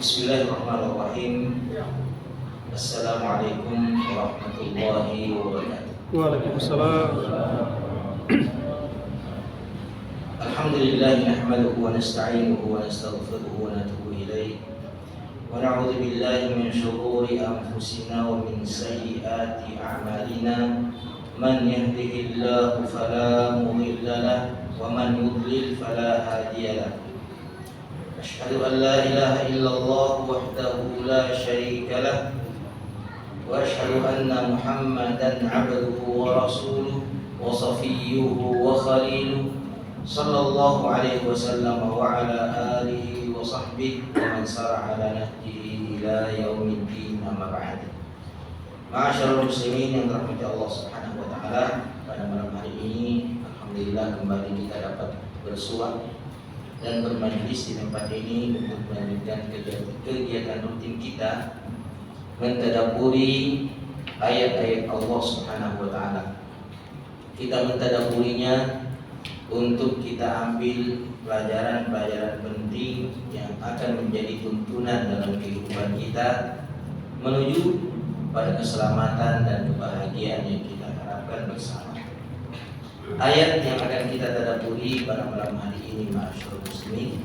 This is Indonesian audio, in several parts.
Bismillahirrahmanirrahim. Assalamualaikum warahmatullahi wabarakatuh. Waalaikumsalam. Alhamdulillah nahmaduhu wa nasta'inuhu wa nastaghfiruhu wa natubu ilayh. Wa na'udzu billahi min shururi anfusina wa min sayyiati a'malina. Man yahdihillahu fala mudilla lahu wa man yudlil fala hadiya lahu. أشهد أن لا إله إلا الله وحده لا شريك له وأشهد أن محمدا عبده ورسوله وصفيه وخليله صلى الله عليه وسلم وعلى آله وصحبه ومن سار على نهجه إلى يوم الدين أما بعد. Ma'asyiral muslimin yang dirahmati Allah Subhanahu wa taala, pada malam hari ini alhamdulillah kembali kita dapat bersua dan bermajlis di tempat ini untuk melanjutkan kegiatan rutin kita mentadabburi ayat-ayat Allah Subhanahu wa taala. Kita mentadabburinya untuk kita ambil pelajaran-pelajaran penting yang akan menjadi tuntunan dalam kehidupan kita menuju pada keselamatan dan kebahagiaan yang kita harapkan bersama. Ayat yang akan kita tadabburi pada malam hari ini, ma'asyiral muslimin,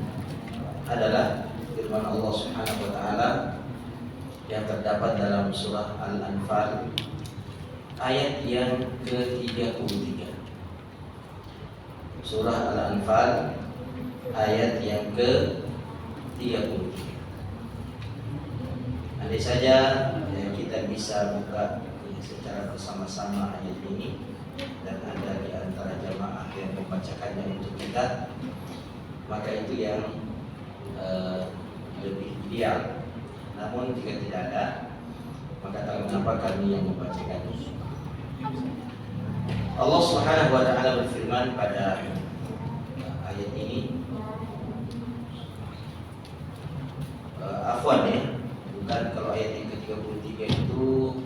adalah firman Allah Subhanahu wa taala yang terdapat dalam surah Al-Anfal ayat yang ke-33. Surah Al-Anfal ayat yang ke-33. Andai saja kita bisa buka secara bersama-sama ayat ini dan ada di antara jamaah yang membacakannya untuk kita, maka itu yang lebih ideal. Namun jika tidak ada, maka tak mengapa kami yang membacakannya. Allah Subhanahu wa taala berfirman pada ayat ini, afwan ya, bukan, kalau ayat yang ke-33 itu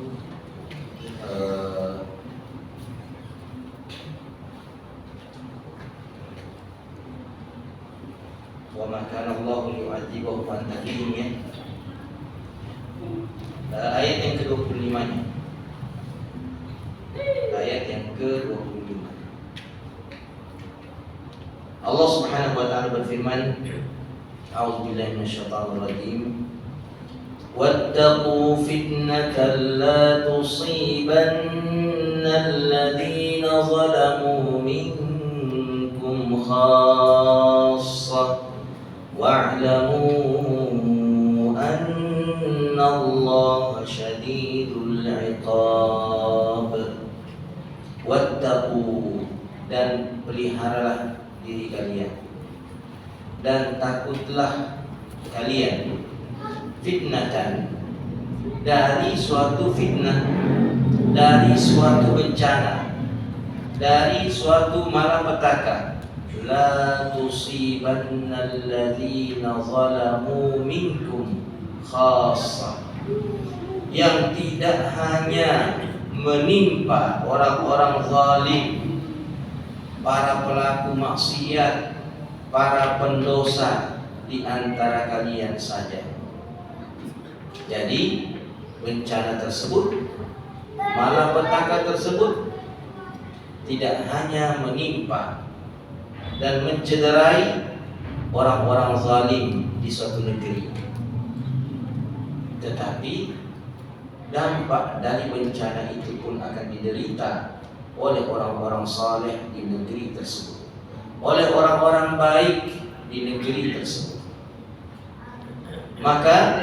wa ma kana Allahu yu'adzibahum wa anta fihim, ya. Ayat yang ke-25 nya. Ayat yang ke-25. Allah Subhanahu wa taala berfirman, A'udzubillahi minasyaitonir rajim. Wattaqu fitnatan la tusibanna alladziina zalamu minkum khassah wa'lamu annallaha syadidul 'iqab. Wattaqu, dan peliharalah diri kalian dan takutlah kalian fitnatan, dari suatu fitnah, dari suatu bencana, dari suatu malapetaka, la tusibanna alladzina zalamu minkum khassah, yang tidak hanya menimpa orang-orang zalim, para pelaku maksiat, para pendosa di antara kalian saja. Jadi bencana tersebut, malapetaka tersebut tidak hanya menimpa dan mencederai orang-orang zalim di suatu negeri, tetapi dampak dari bencana itu pun akan diderita oleh orang-orang saleh di negeri tersebut, oleh orang-orang baik di negeri tersebut. Maka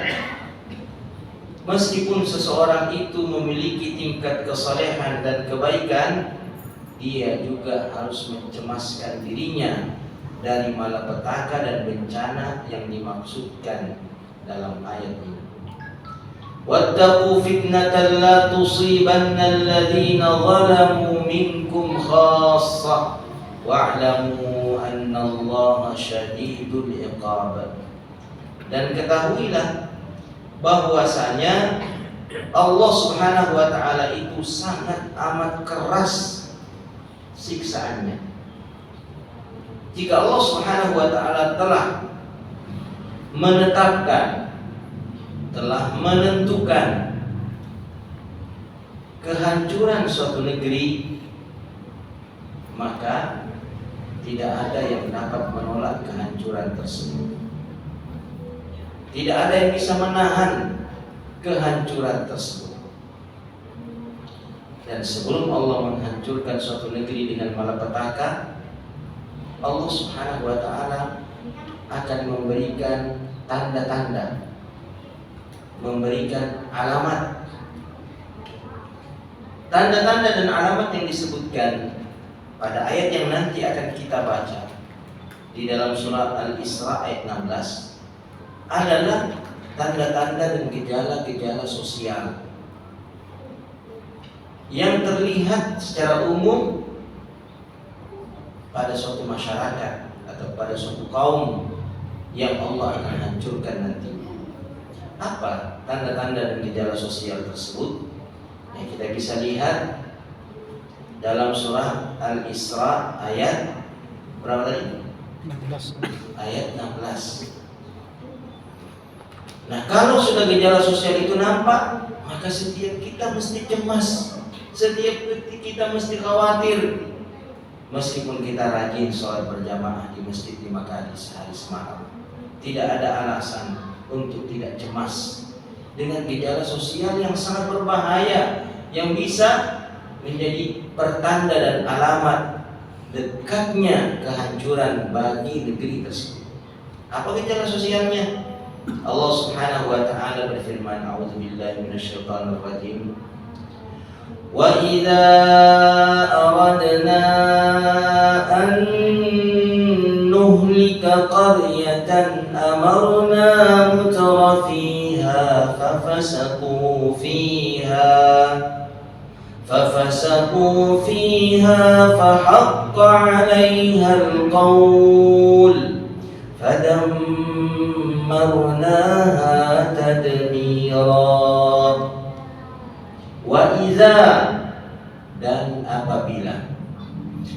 meskipun seseorang itu memiliki tingkat kesalehan dan kebaikan, dia juga harus mencemaskan dirinya dari malapetaka dan bencana yang dimaksudkan dalam ayat ini. Wattaqu fitnatan la tusibanna alladzina zalamu minkum khassah wa'lamu annallaha syadidul 'iqab. Dan ketahuilah bahwasanya Allah Subhanahu wa taala itu sangat amat keras siksaannya. Jika Allah Subhanahu wa taala telah menetapkan telah menentukan kehancuran suatu negeri, maka tidak ada yang dapat menolak kehancuran tersebut. Tidak ada yang bisa menahan kehancuran tersebut. Dan sebelum Allah menghancurkan suatu negeri dengan malapetaka, Allah Subhanahu wa ta'ala akan memberikan tanda-tanda, memberikan alamat. Tanda-tanda dan alamat yang disebutkan pada ayat yang nanti akan kita baca di dalam surat Al-Isra ayat 16 adalah tanda-tanda dan gejala-gejala sosial yang terlihat secara umum pada suatu masyarakat atau pada suatu kaum yang Allah akan hancurkan nanti. Apa tanda-tanda dan gejala sosial tersebut? Yang kita bisa lihat dalam surah Al-Isra ayat berapa tadi? 16. Ayat 16. Nah, kalau sudah gejala sosial itu nampak, maka setiap kita mesti cemas, setiap kita mesti khawatir. Meskipun kita rajin sholat berjamaah di masjid 5 kali sehari semalam, tidak ada alasan untuk tidak cemas dengan gejala sosial yang sangat berbahaya, yang bisa menjadi pertanda dan alamat dekatnya kehancuran bagi negeri tersebut. Apa gejala sosialnya? Allah Subhanahu wa ta'ala berfirman, a'udzubillahi minasyaitonir rajim. Wa idza aradna an nuhlika qaryatan amarna mutrafiha ففسقوا فيها فحق عليها القول فدمرناها تدميرا. وإذا dan apabila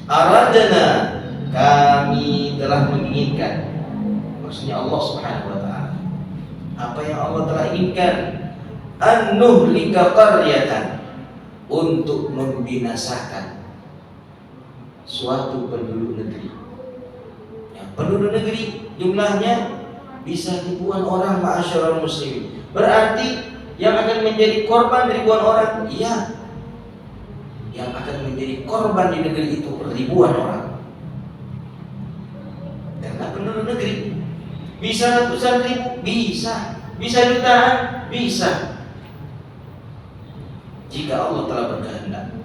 aradna kami telah menginginkan, maksudnya Allah Subhanahu wa ta'ala, apa yang Allah telah inginkan, an nuhlika qaryatan, untuk membinasakan suatu penduduk negeri. Ya, penduduk negeri jumlahnya bisa ribuan orang, ma'asyiral muslimin. Berarti yang akan menjadi korban ribuan orang, iya, yang akan menjadi korban di negeri itu ribuan orang. Karena penduduk negeri bisa ratusan ribu, bisa jutaan, bisa. Jika Allah telah berkehendak.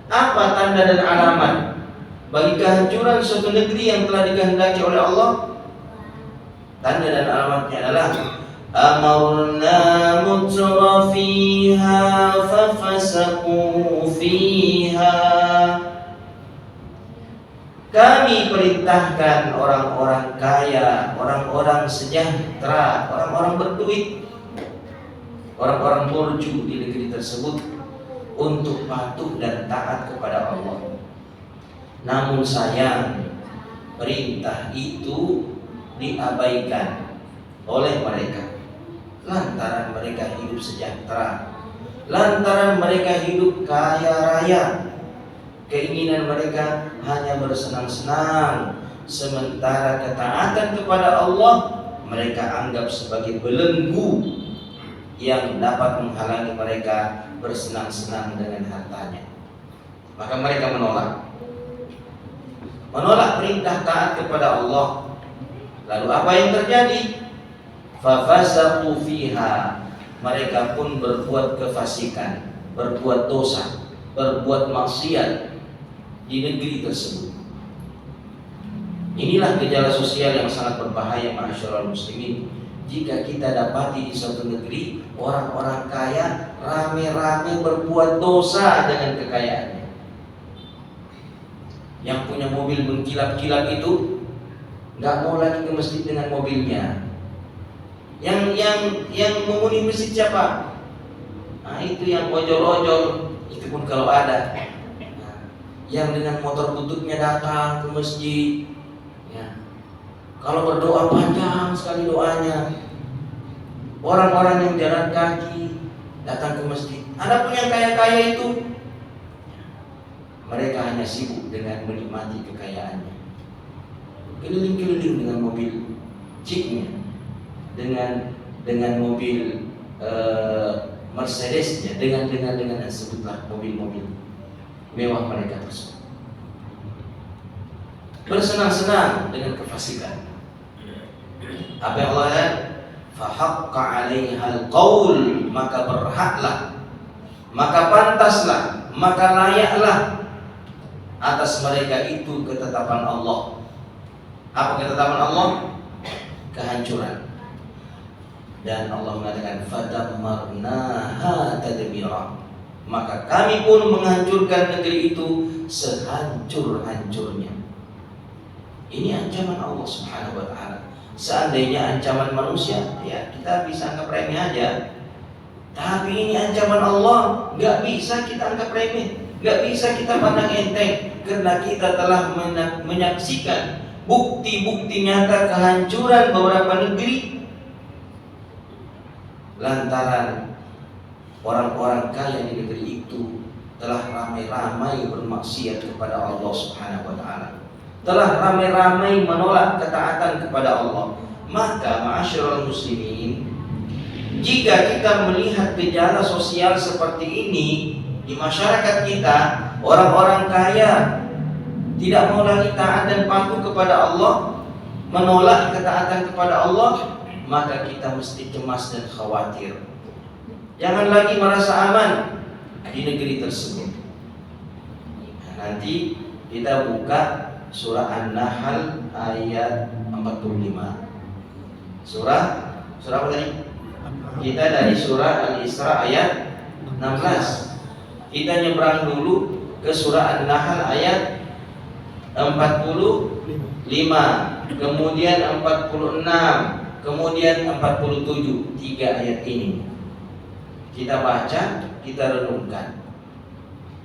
Apa tanda dan alamat bagi kehancuran suatu negeri yang telah dikehendaki oleh Allah? Tanda dan alamatnya adalah amarna mutrafiha fafasaqu fiha. Kami perintahkan orang-orang kaya, orang-orang sejahtera, orang-orang berduit, orang-orang burju di negeri tersebut untuk patuh dan taat kepada Allah. Namun sayang, perintah itu diabaikan oleh mereka lantaran mereka hidup sejahtera, lantaran mereka hidup kaya raya. Keinginan mereka hanya bersenang-senang, sementara ketaatan kepada Allah mereka anggap sebagai belenggu yang dapat menghalangi mereka bersenang-senang dengan hartanya. Maka mereka menolak perintah taat kepada Allah. Lalu apa yang terjadi? Fafasaqu fiha, mereka pun berbuat kefasikan, berbuat dosa, berbuat maksiat di negeri tersebut. Inilah gejala sosial yang sangat berbahaya, ma'asyiral muslimin. Jika kita dapati di suatu negeri orang-orang kaya rame-rame berbuat dosa dengan kekayaannya. Yang punya mobil mengkilap-kilap itu nggak mau lagi ke masjid dengan mobilnya. Yang menghuni masjid siapa? Nah, itu yang ojol-ojol, itu pun kalau ada. Nah, yang dengan motor bututnya datang ke masjid. Ya. Kalau berdoa panjang sekali doanya. orang-orang yang jalan kaki datang ke masjid. Adapun yang kaya-kaya itu, mereka hanya sibuk dengan menikmati kekayaannya, keliling-keliling dengan mobil jeepnya, dengan mobil Mercedesnya, dengan sebutlah mobil-mobil mewah mereka tersebut. Bersenang-senang dengan kefasikan. Apa yang Allah katakan? Fahaqqa 'alaihal qaul, maka berhaklah, maka pantaslah, maka layaklah atas mereka itu ketetapan Allah. Apa ketetapan Allah? Kehancuran. Dan Allah mengatakan fadammarnaha tadbira, maka kami pun menghancurkan negeri itu sehancur-hancurnya. Ini ancaman Allah Subhanahu wa taala. Seandainya ancaman manusia, ya kita bisa anggap remeh aja. Tapi ini ancaman Allah, nggak bisa kita anggap remeh, nggak bisa kita pandang enteng, karena kita telah menyaksikan bukti-bukti nyata kehancuran beberapa negeri lantaran orang-orang kaya di negeri itu telah ramai-ramai bermaksiat kepada Allah Subhanahu wa taala, telah ramai-ramai menolak ketaatan kepada Allah. Maka ma'asyiral muslimin, jika kita melihat gejala sosial seperti ini di masyarakat kita, orang-orang kaya tidak mau lagi taat dan patuh kepada Allah, menolak ketaatan kepada Allah, maka kita mesti cemas dan khawatir. Jangan lagi merasa aman di negeri tersebut. Nah, nanti kita buka surah An-Nahl ayat 45. Surah apa tadi? Kita dari surah Al-Isra ayat 16. Kita nyebrang dulu ke surah An-Nahl ayat 45, kemudian 46, kemudian 47, 3 ayat ini kita baca, kita renungkan.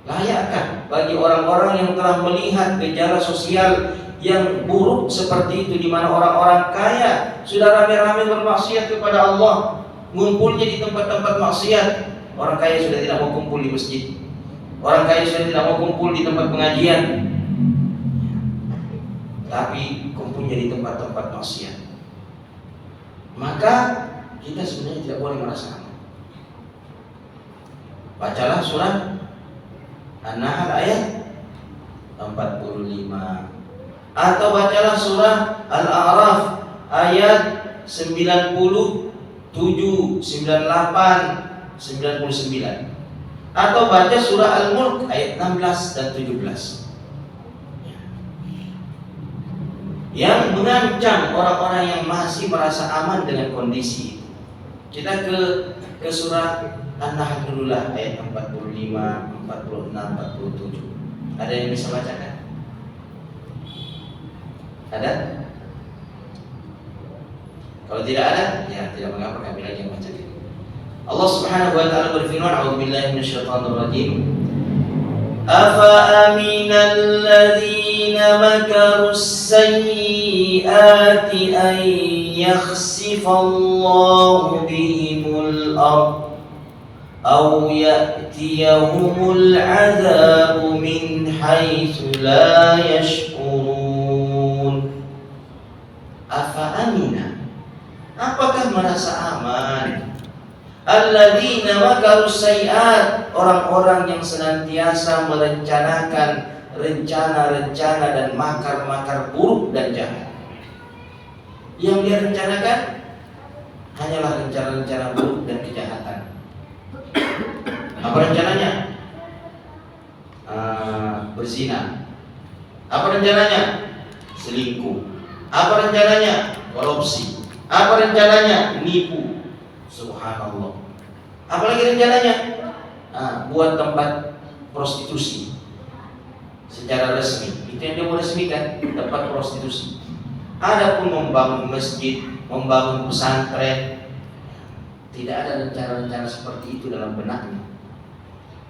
Layakkah bagi orang-orang yang telah melihat gejala sosial yang buruk seperti itu, di mana orang-orang kaya sudah ramai-ramai bermaksiat kepada Allah, ngumpulnya di tempat-tempat maksiat. Orang kaya sudah tidak mau kumpul di masjid, orang kaya sudah tidak mau kumpul di tempat pengajian, tapi kumpulnya di tempat-tempat maksiat. Maka kita sebenarnya tidak boleh merasa aman. Bacalah surah An-Nahl ayat 45, atau bacalah surah Al-A'raf ayat 97, 98, 99, atau baca surah Al-Mulk ayat 16 dan 17 yang mengancam orang-orang yang masih merasa aman dengan kondisi itu. Kita ke surah An-Nahl dulu lah, ayat 45, 46, 47. Ada yang bisa bacakan? Ada? Kalau tidak ada, ya tidak mengapa, kami lagi yang baca. Allah Subhanahu wa taala berfirman, a'udzubillahi minasyaitonir rajim. Afa aminal ladzina makarus sayyiati an yakhsifallahu bihimul ardh aw ya'tiyahumul 'adzabu min haitsu la yash'urun. Afa amina, apakah merasa aman? Alladzina makarus sayyi'at, orang-orang yang senantiasa merencanakan rencana-rencana dan makar-makar buruk dan jahat. Yang dia rencanakan hanyalah rencana-rencana buruk dan kejahatan. Apa rencananya? Berzina. Apa rencananya? Selingkuh. Apa rencananya? Korupsi. Apa rencananya? Nipu. Subhanallah. Apalagi rencananya? Buat tempat prostitusi secara resmi. Itu yang dia mau resmikan, tempat prostitusi. Adapun membangun masjid, membangun pesantren, tidak ada rencana-rencana seperti itu dalam benaknya.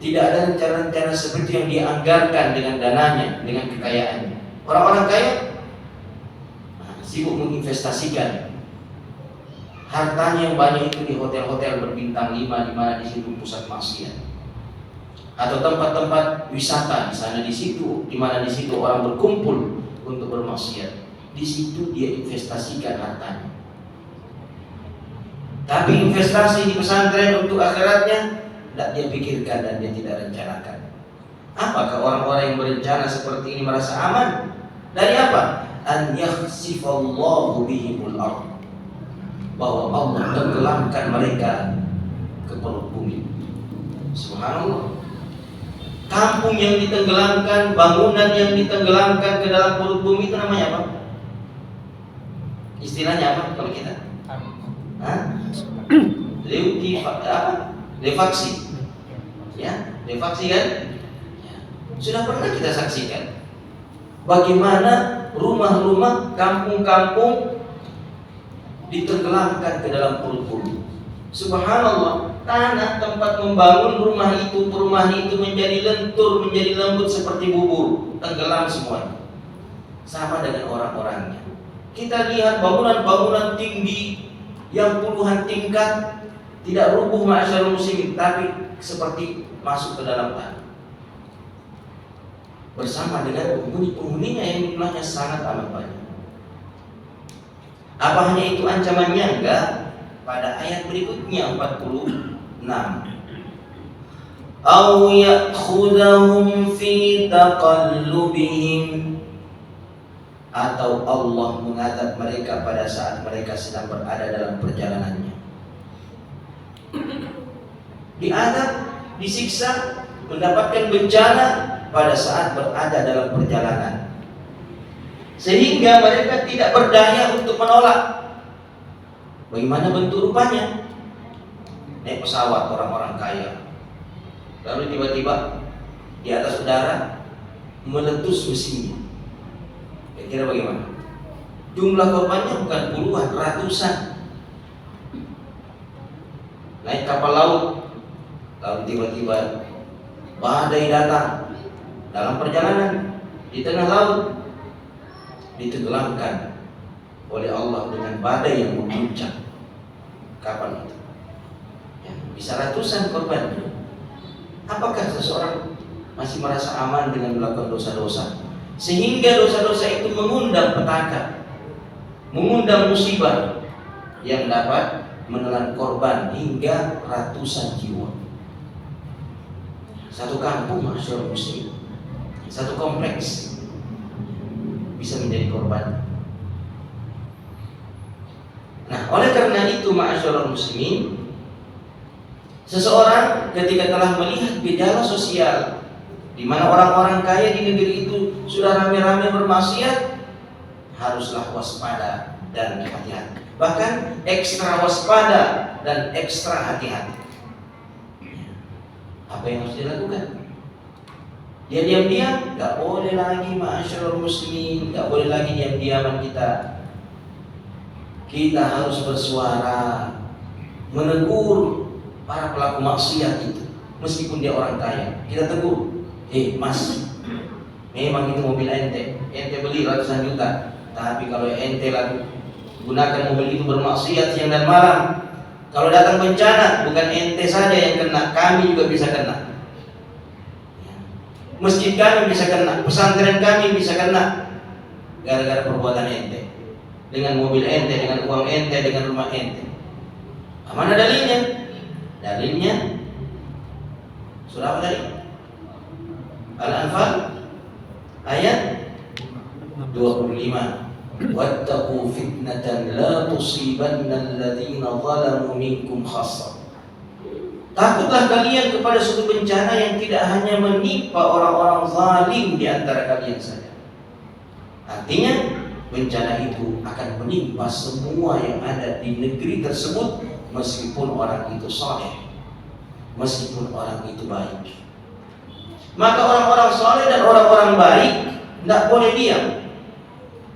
Tidak ada rencana-rencana seperti yang dianggarkan dengan dananya, dengan kekayaannya. Orang-orang kaya sibuk menginvestasikan hartanya yang banyak itu di hotel-hotel berbintang 5 di mana di situ pusat maksiat, atau tempat-tempat wisata di sana di situ, di mana di situ orang berkumpul untuk bermaksiat, di situ dia investasikan hartanya. Tapi investasi di pesantren untuk akhiratnya tidak dia pikirkan dan dia tidak rencanakan. Apakah orang-orang yang berencana seperti ini merasa aman? Dari apa? An yakhsifallahu bihimul ardh, bahwa Allah tenggelamkan mereka ke perut bumi. Subhanallah. Kampung yang ditenggelamkan, bangunan yang ditenggelamkan ke dalam perut bumi itu namanya apa? Istilahnya apa kalau kita? Lefaksi. Ya, lefaksi kan? Ya. Sudah pernah kita saksikan bagaimana rumah-rumah, kampung-kampung ditenggelamkan ke dalam perut bumi. Subhanallah, tanah tempat membangun rumah itu, perumahan itu menjadi lentur, menjadi lembut seperti bubur, tenggelam semuanya. Sama dengan orang-orangnya. Kita lihat bangunan-bangunan tinggi yang puluhan tingkat tidak rubuh ma'asyarul muslimin, tapi seperti masuk ke dalam tanah. Bersama dengan penghuni-penghuninya yang jumlahnya sangat amat banyak. Apa hanya itu ancamannya? Enggak. Pada ayat berikutnya 46. Au ya'khudhahum fi taqallubihim, atau Allah mengadab mereka pada saat mereka sedang berada dalam perjalanannya. Diadab, disiksa, mendapatkan bencana pada saat berada dalam perjalanan, sehingga mereka tidak berdaya untuk menolak. Bagaimana bentuk rupanya? Naik pesawat orang-orang kaya, lalu tiba-tiba di atas udara meletus mesinnya. Kira-kira bagaimana? Jumlah korbannya bukan puluhan, ratusan. Naik kapal laut, lalu tiba-tiba badai datang dalam perjalanan di tengah laut, ditenggelamkan oleh Allah dengan badai yang mengguncang kapal itu. Ya, bisa ratusan korban. Apakah seseorang masih merasa aman dengan melakukan dosa-dosa, sehingga dosa-dosa itu mengundang petaka, mengundang musibah yang dapat menelan korban hingga ratusan jiwa? Satu kampung, masyarakat muslim, satu kompleks bisa menjadi korban. Nah, oleh karena itu ma'asyiral muslimin, seseorang ketika telah melihat gejala sosial di mana orang-orang kaya di negeri itu sudah rame-rame bermaksiat, haruslah waspada dan hati-hati. Bahkan ekstra waspada dan ekstra hati-hati. Apa yang harus dilakukan? Dia diam-diam, gak boleh lagi ma'asyiral muslimin, gak boleh lagi diam-diaman kita. Kita harus bersuara, menegur para pelaku maksiat itu, meskipun dia orang kaya. Kita tegur, mas, memang itu mobil ente beli ratusan juta, tapi kalau ente lagi gunakan mobil itu bermaksiat siang dan malam, kalau datang bencana bukan ente saja yang kena, kami juga bisa kena. Masjid kami bisa kena, pesantren kami bisa kena, gara-gara perbuatan ente. Dengan mobil ente, dengan uang ente, dengan rumah ente. Mana dalilnya? Dalilnya surah apa tadi? Al-Anfal ayat 25. Wattaqu fitnatan la tusibanna alladziina zalamu minkum khassah. Takutlah kalian kepada suatu bencana yang tidak hanya menimpa orang-orang zalim di antara kalian saja. Artinya bencana itu akan menimpa semua yang ada di negeri tersebut, meskipun orang itu saleh, meskipun orang itu baik. Maka orang-orang saleh dan orang-orang baik tidak boleh diam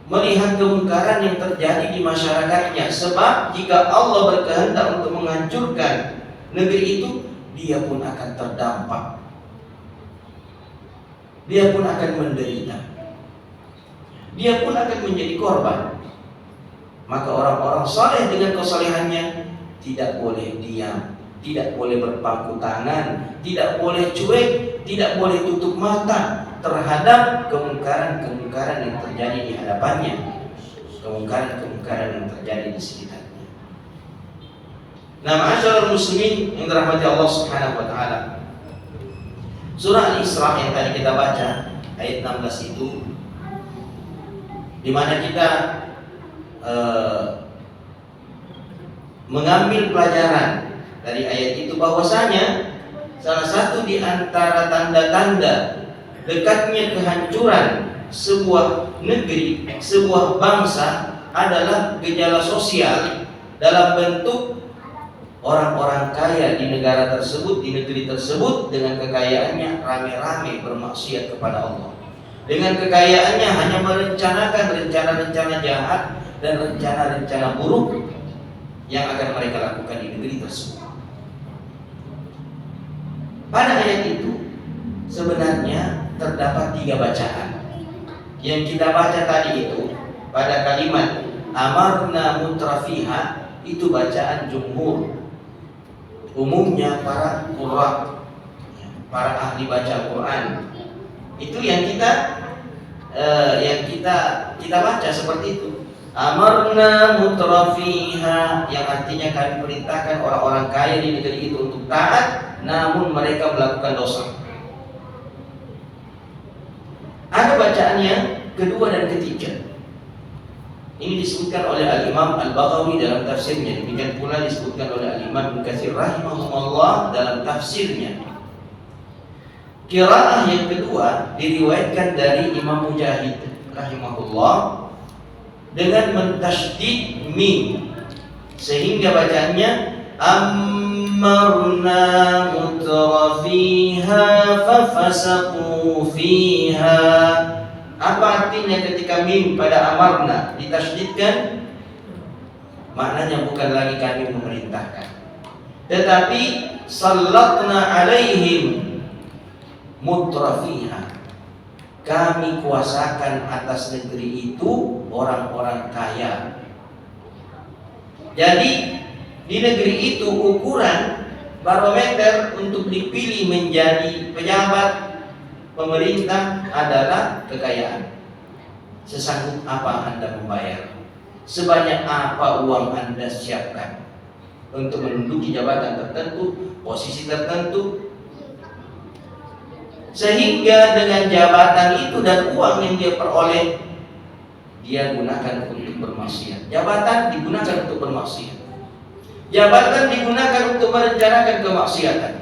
melihat kemungkaran yang terjadi di masyarakatnya. Sebab jika Allah berkehendak untuk menghancurkan negeri itu, dia pun akan terdampak, dia pun akan menderita, dia pun akan menjadi korban. Maka orang-orang saleh dengan kesolehannya tidak boleh diam, tidak boleh berpangku tangan, tidak boleh cuek, tidak boleh tutup mata terhadap kemungkaran-kemungkaran yang terjadi di hadapannya, kemungkaran-kemungkaran yang terjadi di sekitarnya. Nah, ma'asyiral muslimin yang dirahmati Allah Subhanahu wa taala. Surah Al-Isra yang tadi kita baca ayat 16 itu, di mana kita mengambil pelajaran dari ayat itu bahwasanya salah satu di antara tanda-tanda dekatnya kehancuran sebuah negeri, sebuah bangsa adalah gejala sosial dalam bentuk orang-orang kaya di negara tersebut, di negeri tersebut dengan kekayaannya rame-rame bermaksiat kepada Allah. Dengan kekayaannya hanya merencanakan rencana-rencana jahat dan rencana-rencana buruk yang akan mereka lakukan di negeri tersebut. Pada ayat itu sebenarnya terdapat 3 bacaan. Yang kita baca tadi itu pada kalimat amarna mutrafiha, itu bacaan jumhur, umumnya para qurra, para ahli baca Quran. Itu yang kita baca seperti itu. Amarna mutrafiha, yang artinya kami perintahkan orang-orang kaya di negeri itu untuk taat, namun mereka melakukan dosa. Ada bacaannya kedua dan ketiga. Ini disebutkan oleh Al-Imam Al-Baghawi dalam tafsirnya. Demikian pula disebutkan oleh Al-Imam Ibnu Katsir rahimahullah dalam tafsirnya. Qiraah yang kedua diriwayatkan dari Imam Mujahid rahimahullah dengan mentasydid mim, sehingga bacaannya amarna mutrafiha fafasaqu fiha. Apa artinya ketika mim pada amarna ditasydidkan? Maknanya bukan lagi kami memerintahkan, tetapi sallatna alaihim mutrafiha, kami kuasakan atas negeri itu orang-orang kaya. Jadi di negeri itu ukuran barometer untuk dipilih menjadi pejabat pemerintah adalah kekayaan. Sesanggup apa Anda membayar, sebanyak apa uang Anda siapkan untuk menduduki jabatan tertentu, posisi tertentu, sehingga dengan jabatan itu dan uang yang dia peroleh, dia gunakan untuk bermaksiat. Jabatan digunakan untuk bermaksiat, jabatan digunakan untuk merencanakan kemaksiatan.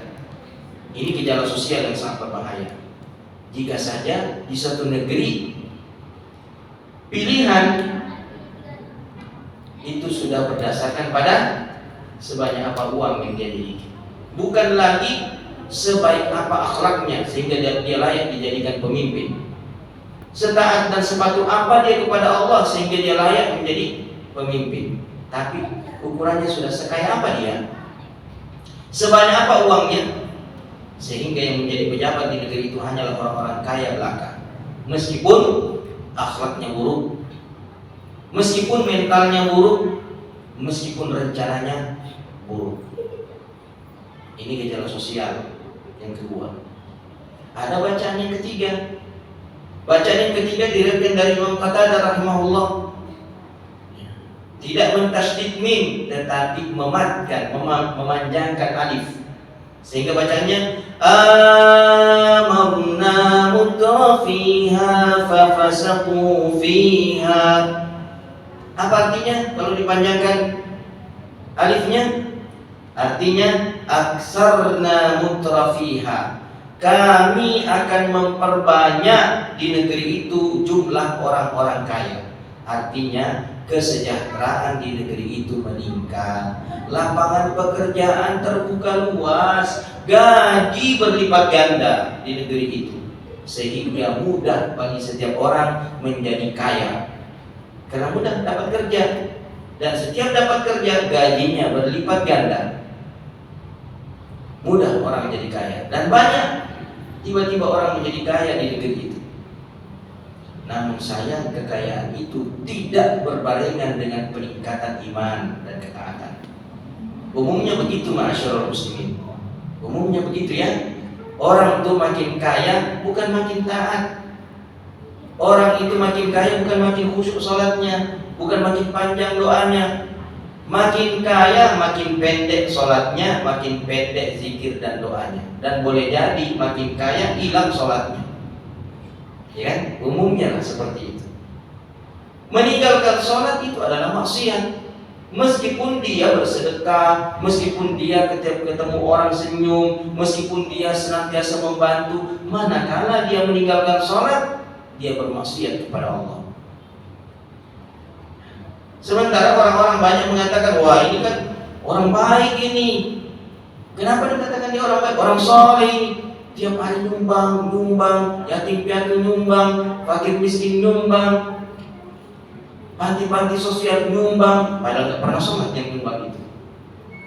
Ini gejala sosial yang sangat berbahaya. Jika saja di suatu negeri pilihan itu sudah berdasarkan pada sebanyak apa uang yang dia miliki, bukan lagi sebaik apa akhlaknya sehingga dia layak dijadikan pemimpin, setaat dan sepatuh apa dia kepada Allah sehingga dia layak menjadi pemimpin. Tapi ukurannya sudah sekaya apa dia, sebanyak apa uangnya, sehingga yang menjadi pejabat di negeri itu hanyalah orang-orang kaya belaka, meskipun akhlaknya buruk, meskipun mentalnya buruk, meskipun rencananya buruk. Ini gejala sosial yang kedua. Ada bacaan yang ketiga. Bacaan yang ketiga diriwayatkan dari Imam Qatadah rahimahullah, tidak mentasydid mim tetapi mematkan, memanjangkan alif, sehingga bacanya amarna mutrafiha fafasaqu fiha. Apa artinya kalau dipanjangkan alifnya? Artinya aksarna mutrafiha, kami akan memperbanyak di negeri itu jumlah orang-orang kaya. Artinya kesejahteraan di negeri itu meningkat, lapangan pekerjaan terbuka luas, gaji berlipat ganda di negeri itu, sehingga mudah bagi setiap orang menjadi kaya karena mudah dapat kerja, dan setiap dapat kerja gajinya berlipat ganda. Mudah orang menjadi kaya, dan banyak tiba-tiba orang menjadi kaya di negeri itu. Namun sayang kekayaan itu tidak berbarengan dengan peningkatan iman dan ketaatan. Umumnya begitu ma'asyiral muslimin. Umumnya begitu ya. Orang itu makin kaya bukan makin taat. Orang itu makin kaya bukan makin khusyuk salatnya, bukan makin panjang doanya. Makin kaya makin pendek salatnya, makin pendek zikir dan doanya. Dan boleh jadi makin kaya hilang salatnya. Ya kan? Umumnya lah seperti itu. Meninggalkan salat itu adalah maksiat. Meskipun dia bersedekah, meskipun dia ketika ketemu orang senyum, meskipun dia senantiasa membantu, manakala dia meninggalkan sholat, dia bermaksiat kepada Allah. Sementara orang-orang banyak mengatakan, wah ini kan orang baik ini. Kenapa dikatakan dia orang baik? Orang soleh, tiap hari nyumbang, yatim piatu nyumbang, fakir miskin nyumbang, panti-panti sosial nyumbang, padahal tidak pernah sholat yang nyumbang itu.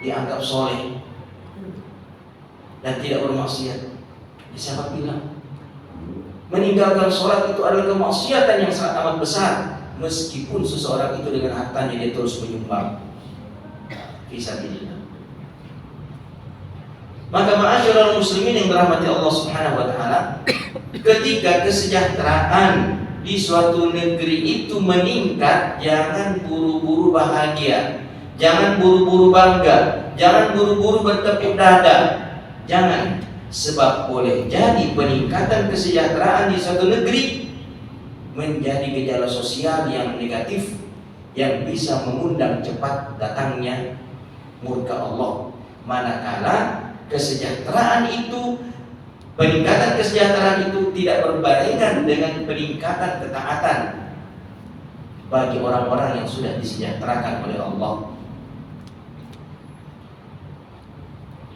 Dianggap soleh dan tidak bermaksiat. Siapa bilang? Meninggalkan sholat itu adalah kemaksiatan yang sangat amat besar. Meskipun seseorang itu dengan hartanya dia terus menyumbang. Fisabilillah. Maka ma'asyiral muslimin yang dirahmati Allah Subhanahu wa taala, ketika kesejahteraan di suatu negeri itu meningkat, jangan buru-buru bahagia, jangan buru-buru bangga, jangan buru-buru bertepuk dada. Jangan, sebab boleh jadi peningkatan kesejahteraan di suatu negeri menjadi gejala sosial yang negatif yang bisa mengundang cepat datangnya murka Allah. Manakala kesejahteraan itu, peningkatan kesejahteraan itu tidak berbarengan dengan peningkatan ketaatan bagi orang-orang yang sudah disejahterakan oleh Allah.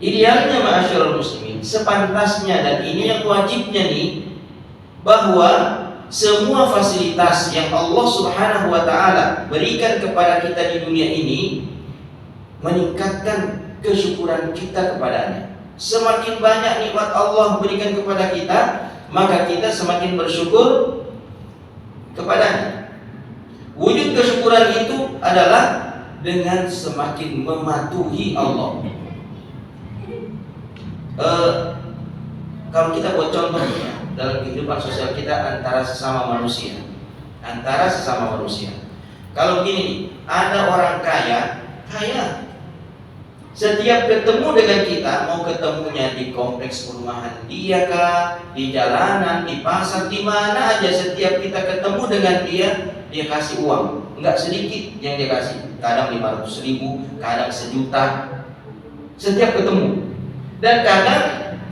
Idealnya ma'asyiral muslimin, sepantasnya dan ini yang wajibnya nih, bahwa semua fasilitas yang Allah Subhanahu wa taala berikan kepada kita di dunia ini meningkatkan kesyukuran kita kepadanya. Semakin banyak nikmat Allah berikan kepada kita, maka kita semakin bersyukur kepadanya. Wujud kesyukuran itu adalah dengan semakin mematuhi Allah. Kalau kita buat contohnya dalam kehidupan sosial kita antara sesama manusia, kalau begini, ada orang kaya, setiap ketemu dengan kita, mau ketemunya di kompleks perumahan dia kah, di jalanan, di pasar, di mana aja, setiap kita ketemu dengan dia kasih uang, enggak sedikit yang dia kasih, kadang 500.000, kadang 1 juta, setiap ketemu. Dan kadang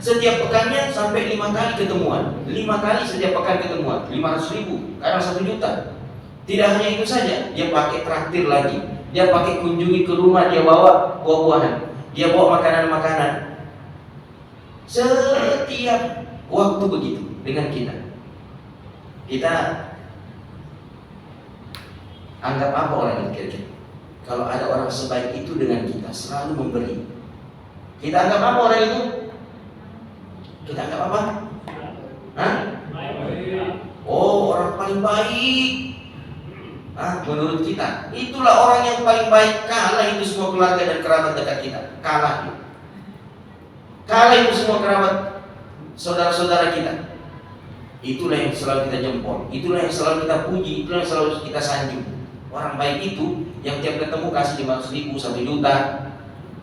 setiap pekannya sampai 5 kali ketemuan, 5 kali setiap pekan ketemuan, 500.000, kadang 1 juta. Tidak hanya itu saja, dia pakai traktir lagi, dia pakai kunjungi ke rumah, dia bawa buah-buahan, dia bawa makanan-makanan. Setiap waktu begitu dengan kita. Kita anggap apa orang itu kira-kira? Kalau ada orang sebaik itu dengan kita, selalu memberi, kita anggap apa orang itu? Kita anggap apa? Hah? Oh, orang paling baik. Menurut kita, itulah orang yang paling baik. Kalah itu semua keluarga dan kerabat dekat kita. Kalah itu semua kerabat, saudara-saudara kita. Itulah yang selalu kita jempol, itulah yang selalu kita puji, itulah yang selalu kita sanjung. Orang baik itu yang tiap ketemu kasih 500.000, 1 juta,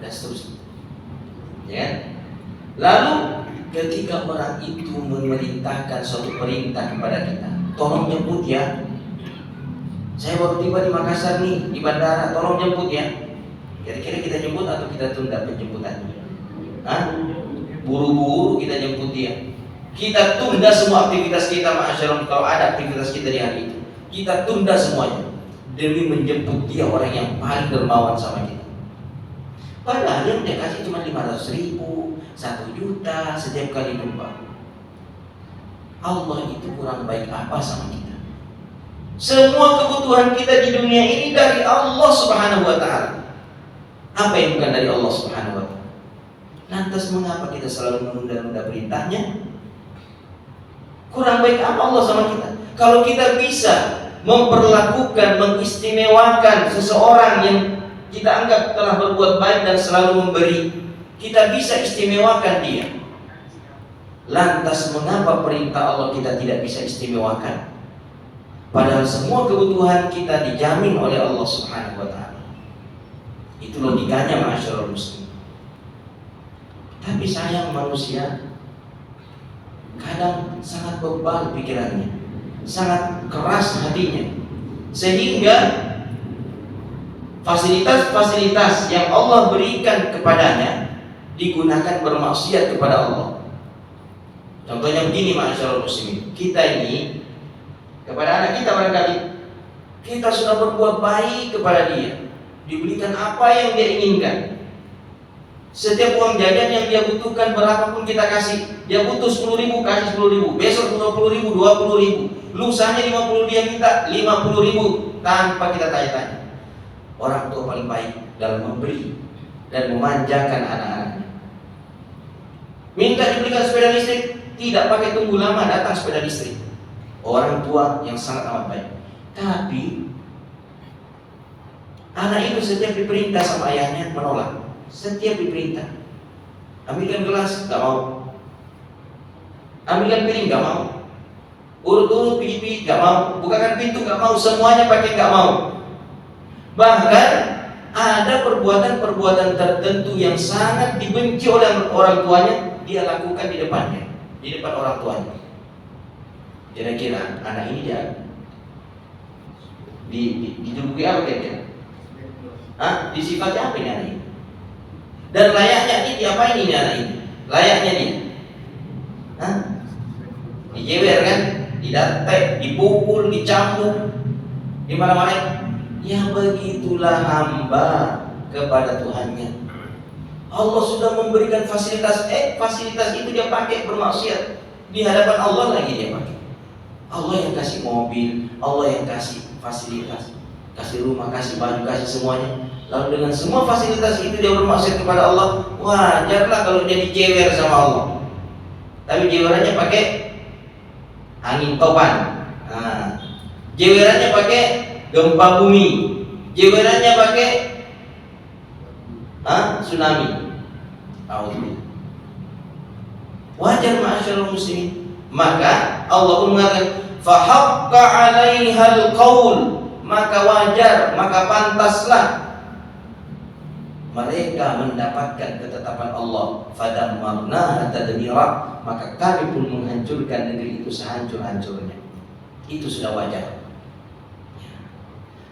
dan seterusnya. Ya. Lalu ketika orang itu memerintahkan suatu perintah kepada kita, tolong jemput ya. Saya baru tiba di Makassar nih, di bandara, tolong jemput ya. Kira-kira kita jemput atau kita tunda penjemputannya? Buru-buru kita jemput dia. Kita tunda semua aktivitas kita, ma'asyiral, kalau ada aktivitas kita di hari itu, kita tunda semuanya demi menjemput dia, orang yang paling dermawan sama kita. Padahal yang dia kasih cuma 500.000, 1 juta setiap kali jumpa. Allah itu kurang baik apa sama kita? Semua kebutuhan kita di dunia ini dari Allah Subhanahu wa taala. Apa yang bukan dari Allah Subhanahu wa taala? Lantas mengapa kita selalu menunda-nunda perintahnya? Kurang baik apa Allah sama kita? Kalau kita bisa memperlakukan, mengistimewakan seseorang yang kita anggap telah berbuat baik dan selalu memberi, kita bisa istimewakan dia. Lantas mengapa perintah Allah kita tidak bisa istimewakan? Padahal semua kebutuhan kita dijamin oleh Allah Subhanahu wa ta'ala. Itu logikanya, ma'asyiral muslimin. Tapi sayang, manusia kadang sangat bebal pikirannya, sangat keras hatinya, sehingga fasilitas-fasilitas yang Allah berikan kepadanya digunakan bermaksiat kepada Allah. Contohnya begini, ma'asyiral muslimin. Kita ini kepada anak kita barangkali kita sudah berbuat baik kepada dia, diberikan apa yang dia inginkan. Setiap uang jajan yang dia butuhkan berapapun kita kasih. Dia butuh 10.000, kasih 10.000. Besok 20.000, 20.000. Lusanya 50 dia minta 50.000 tanpa kita tanya-tanya. Orang tua paling baik dalam memberi dan memanjakan anak-anaknya. Minta diberikan sepeda listrik, tidak pakai tunggu lama datang sepeda listrik. Orang tua yang sangat amat baik. Tapi anak itu setiap diperintah sama ayahnya menolak. Setiap diperintah, ambilkan gelas, gak mau. Ambilkan piring, gak mau. Urut-urut, pijit-pijit, gak mau. Bukakan pintu, gak mau. Semuanya pakai gak mau. Bahkan ada perbuatan-perbuatan tertentu yang sangat dibenci oleh orang tuanya, dia lakukan di depannya, di depan orang tuanya. Kira-kira anak ini dia dijuluki apa kira-kira? Disifati apa ini anak ini? Dan layaknya ini diapain ini anak ini? Layaknya dia dijewer kan? Didatek, dipukul, dicambuk, dimana-mana. Ya begitulah hamba kepada Tuhannya. Allah sudah memberikan fasilitas, fasilitas itu dia pakai bermaksiat. Di hadapan Allah lagi dia pakai. Allah yang kasih mobil, Allah yang kasih fasilitas, kasih rumah, kasih baju, kasih semuanya. Lalu dengan semua fasilitas itu dia bermaksiat kepada Allah. Wajarlah kalau dia dijewer sama Allah. Tapi jewerannya pakai angin topan. Jewerannya pakai gempa bumi. Jewerannya pakai tsunami. Wajar, ma'asyiral muslimin. Maka Allah pun mengatakan fa haqqa 'alaihal qaul, maka wajar, maka pantaslah mereka mendapatkan ketetapan Allah. Fadammarna tadmira, maka kami pun menghancurkan negeri itu sehancur-hancurnya. Itu sudah wajar.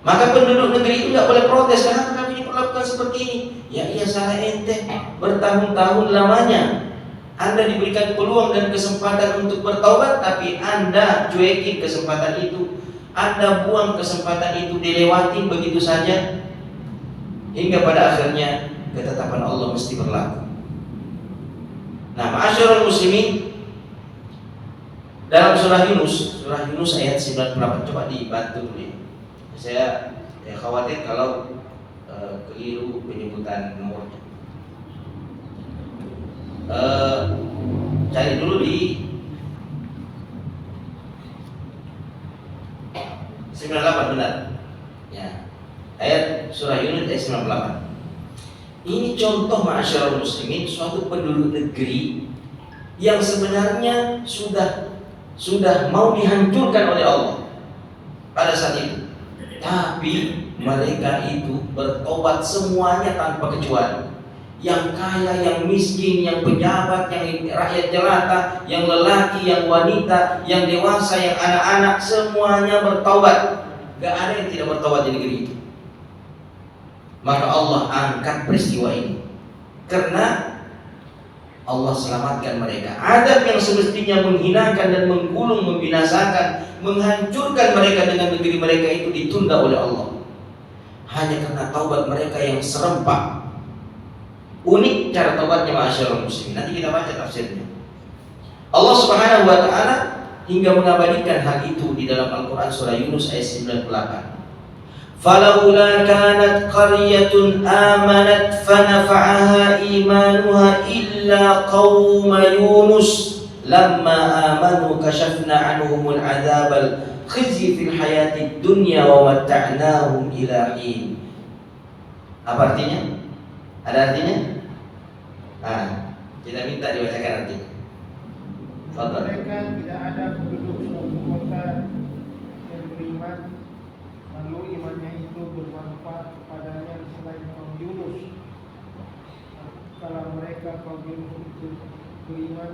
Maka penduduk negeri itu tidak boleh protes, kenapa kami diperlakukan seperti ini? Ya iya, salah ente. Bertahun-tahun lamanya Anda diberikan peluang dan kesempatan untuk bertaubat, tapi Anda cuekin kesempatan itu. Anda buang kesempatan itu, dilewati begitu saja. Hingga pada akhirnya ketetapan Allah mesti berlaku. Nah, ma'asyiral muslimin, dalam surah Yunus ayat 98, coba dibantu dulu ya. Saya khawatir kalau keliru penyebutan nomornya. Cari dulu di 98, benar ya. Ayat surah Yunus ayat 98. Ini contoh, ma'asyiral muslimin, suatu penduduk negeri yang sebenarnya sudah mau dihancurkan oleh Allah pada saat itu. Tapi mereka itu bertobat semuanya tanpa kecuali. Yang kaya, yang miskin, yang pejabat, yang rakyat jelata, yang lelaki, yang wanita, yang dewasa, yang anak-anak, semuanya bertobat. Gak ada yang tidak bertobat di negeri itu. Maka Allah angkat peristiwa ini karena Allah selamatkan mereka. Adab yang semestinya menghinakan dan menggulung, membinasakan, menghancurkan mereka dengan negeri mereka itu ditunda oleh Allah. Hanya karena taubat mereka yang serempak. Unik cara taubatnya, ma'asyiral muslimin. Nanti kita baca tafsirnya. Allah Subhanahu wa taala hingga mengabadikan hal itu di dalam Al-Qur'an surah Yunus ayat 98. فَلَوْلَا كَانَتْ قَرْيَةٌ آمَنَتْ فَنَفَعَهَا إِيمَانُهَا إِلَّا قَوْمَ يُونُسَ lamma amanu kashafna anhumul adzabal khizyi fil hayatid dunya wa matta'nahum ila hin. Apa artinya? Ada artinya? Kita minta dibacakan artinya. Mereka tidak ada penduduk suatu kota yang beriman, lalu imannya itu bermanfaat kepadanya selain kaum Yunus. Kalau mereka kaum Yunus itu beriman,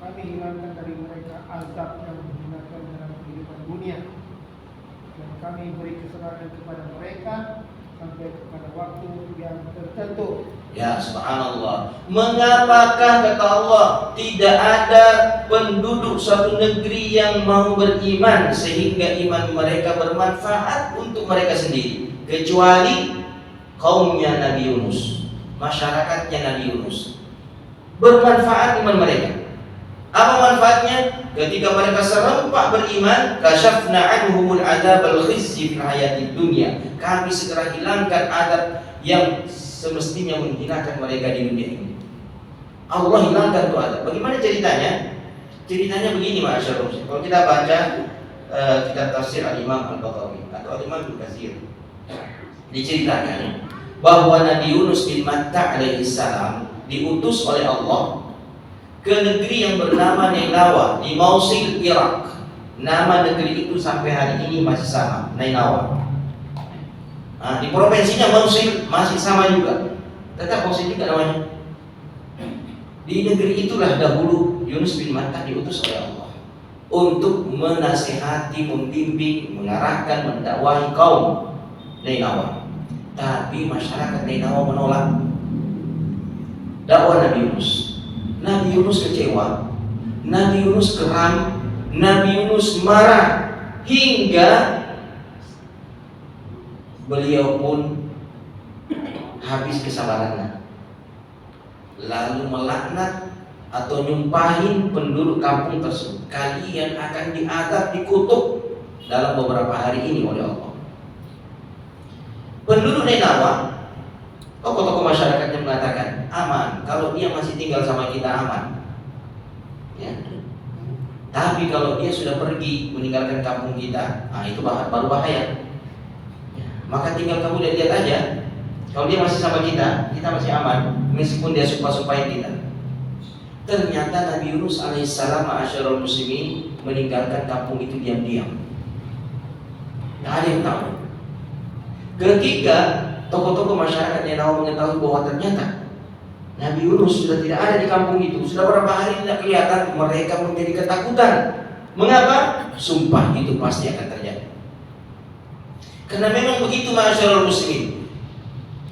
kami hilangkan dari mereka azab yang menghinakan dalam kehidupan dunia, dan kami beri kesenangan kepada mereka sampai kepada waktu yang tertentu. Ya, subhanallah. Mengapakah kata Allah tidak ada penduduk suatu negeri yang mau beriman sehingga iman mereka bermanfaat untuk mereka sendiri, kecuali kaumnya Nabi Yunus, masyarakatnya Nabi Yunus. Bermanfaat iman mereka. Apa manfaatnya? Ketika mereka serempak beriman, kasyafna anhumul adzabal khizyi fil hayatid dunya. Kami segera hilangkan adab yang semestinya menghinakan mereka di dunia ini. Allah hilangkan itu adab. Bagaimana ceritanya? Ceritanya begini, masyaallah. Kalau kita baca kitab tafsir Al-Imam Al-Baghawi atau Al-Imam Ibnu Katsir, diceritakan bahwa Nabi Yunus bin Matta alaihi salam diutus oleh Allah ke negeri yang bernama Nainawa di Mosul, Irak. Nama negeri itu sampai hari ini masih sama, Nainawa. Di provinsinya Mosul masih sama juga, tetap Mosul juga namanya. Di negeri itulah dahulu Yunus bin Matta diutus oleh Allah untuk menasihati, membimbing, mengarahkan, mendakwahi kaum Nainawa. Tapi masyarakat Nainawa menolak dakwah Nabi Yunus. Nabi Yunus kecewa, Nabi Yunus geram, Nabi Yunus marah, hingga beliau pun habis kesabarannya, lalu melaknat atau nyumpahin penduduk kampung tersebut. Kalian akan diazab, dikutuk dalam beberapa hari ini oleh Allah. Penduduk Nainawa, tokoh-tokoh masyarakatnya mengatakan aman, kalau dia masih tinggal sama kita aman, ya. Tapi kalau dia sudah pergi meninggalkan kampung kita, itu baru bahaya. Maka tinggal kamu lihat aja, kalau dia masih sama kita, kita masih aman, meskipun dia sumpah-sumpahin kita. Ternyata Nabi Yunus alaihissalam ma'asyarul muslimin meninggalkan kampung itu diam-diam. Tidak ada yang tahu. Ketika tokoh-tokoh masyarakat Nainawa mengetahui bahwa ternyata Nabi Yunus sudah tidak ada di kampung itu, sudah beberapa hari tidak kelihatan, mereka menjadi ketakutan. Mengapa? Sumpah itu pasti akan terjadi. Karena memang begitu ma'asyarul muslimin.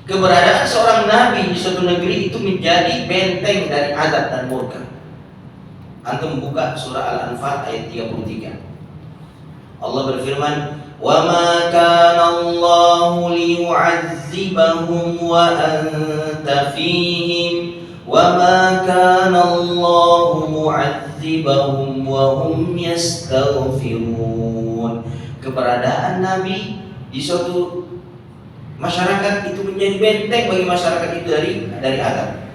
Keberadaan seorang nabi di suatu negeri itu menjadi benteng dari azab dan murka. Antum buka surah Al-Anfal ayat 33. Allah berfirman, وَمَا كَانَ اللَّهُ لِيُعَذِّبَهُمْ وَأَنْتَ فِيهِمْ وَمَا كَانَ اللَّهُ مُعَذِّبَهُمْ وَهُمْ يَسْتَغْفِرُونَ. Keberadaan Nabi di suatu masyarakat itu menjadi benteng bagi masyarakat itu dari azab.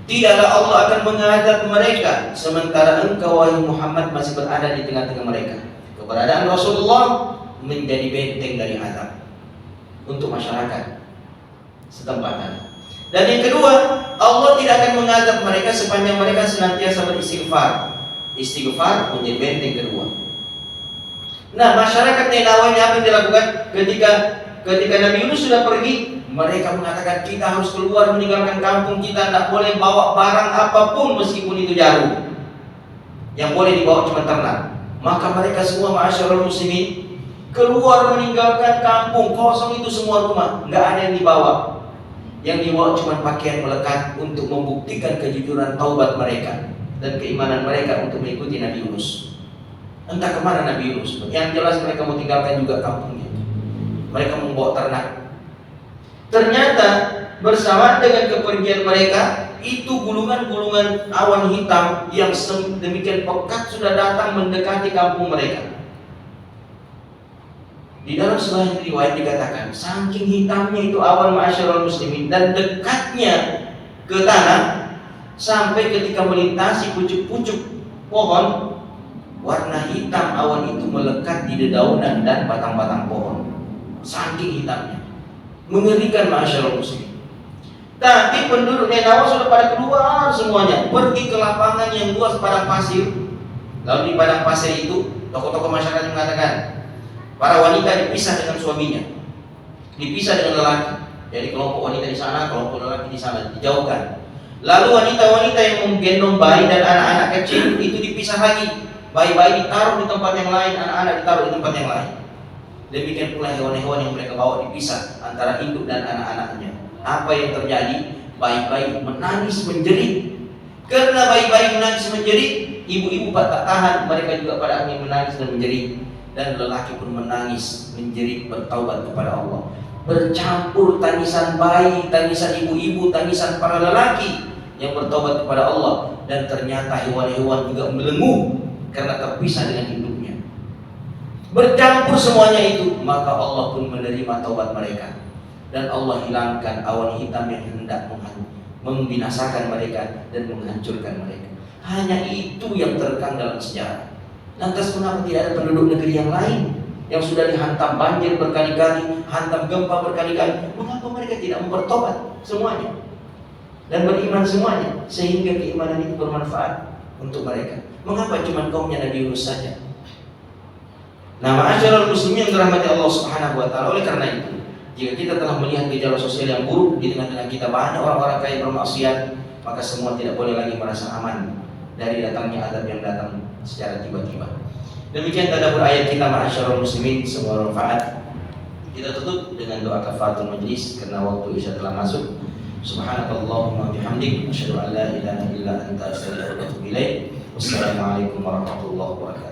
Tidaklah Allah akan mengadab mereka sementara engkau wahai Muhammad masih berada di tengah-tengah mereka. Keberadaan Rasulullah menjadi benteng dari azab untuk masyarakat setempat. Dan yang kedua, Allah tidak akan mengadab mereka sepanjang mereka senantiasa beristighfar. Istighfar menjadi benteng kedua. Nah, masyarakat Nainawa ini apa yang dilakukan ketika Nabi Yunus sudah pergi? Mereka mengatakan kita harus keluar meninggalkan kampung kita, tidak boleh bawa barang apapun meskipun itu jarum. Yang boleh dibawa cuma ternak. Maka mereka semua ma'asyarul muslimin keluar meninggalkan kampung, kosong itu semua rumah, nggak ada yang dibawa. Yang dibawa cuma pakaian melekat untuk membuktikan kejujuran taubat mereka dan keimanan mereka untuk mengikuti Nabi Yunus. Entah kemana Nabi Yunus. Yang jelas mereka mau tinggalkan juga kampungnya. Mereka membawa ternak. Ternyata bersama dengan kepergian mereka, itu gulungan-gulungan awan hitam yang demikian pekat sudah datang mendekati kampung mereka. Di dalam sebuah riwayat dikatakan, saking hitamnya itu awan ma'asyarul muslimin dan dekatnya ke tanah, sampai ketika melintasi pucuk-pucuk pohon, warna hitam awan itu melekat di dedaunan dan batang-batang pohon. Saking hitamnya, mengerikan masyarakat muslim. Tapi penduduk Ninawa sudah pada keluar semuanya, pergi ke lapangan yang luas padang pasir. Lalu di padang pasir itu, tokoh-tokoh masyarakat mengatakan, para wanita dipisah dengan suaminya, dipisah dengan lelaki. Jadi kelompok wanita di sana, kelompok lelaki di sana, dijauhkan. Lalu wanita-wanita yang menggendong bayi dan anak-anak kecil itu dipisah lagi. Bayi-bayi ditaruh di tempat yang lain, anak-anak ditaruh di tempat yang lain. Demikian pula hewan-hewan yang mereka bawa dipisah antara induk dan anak-anaknya. Apa yang terjadi? Bayi-bayi menangis menjerit. Karena bayi-bayi menangis menjerit, ibu-ibu tak tahan, mereka juga pada akhirnya menangis dan menjerit. Dan lelaki pun menangis menjerit bertaubat kepada Allah. Bercampur tangisan bayi, tangisan ibu-ibu, tangisan para lelaki yang bertaubat kepada Allah. Dan ternyata hewan-hewan juga melenguh karena terpisah dengan induknya. Bercampur semuanya itu, maka Allah pun menerima taubat mereka. Dan Allah hilangkan awan hitam yang hendak membinasakan mereka dan menghancurkan mereka. Hanya itu yang terekam dalam sejarah. Lantas kenapa tidak ada penduduk negeri yang lain yang sudah dihantam banjir berkali-kali, hantam gempa berkali-kali? Mengapa mereka tidak bertobat semuanya dan beriman semuanya sehingga keimanan itu bermanfaat untuk mereka? Mengapa cuma kaumnya Nabi Yunus saja? Nah, ma'asyiral muslimin yang dirahmati Allah Subhanahu wa taala, oleh karena itu, jika kita telah melihat gejala sosial yang buruk di tengah-tengah kita, banyak orang-orang kaya bermaksiat, maka semua tidak boleh lagi merasa aman dari datangnya azab yang datang secara tiba-tiba. Demikian tadabbur ayat kita, ma'asyiral muslimin, semoga bermanfaat. Kita tutup dengan doa kafaratul majlis karena waktu isya telah masuk. Subhanakallahumma bihamdik, asyhadu an la ilaha illa anta, astaghfiruka wa atubu ilaik. Wassalamualaikum warahmatullahi wabarakatuh.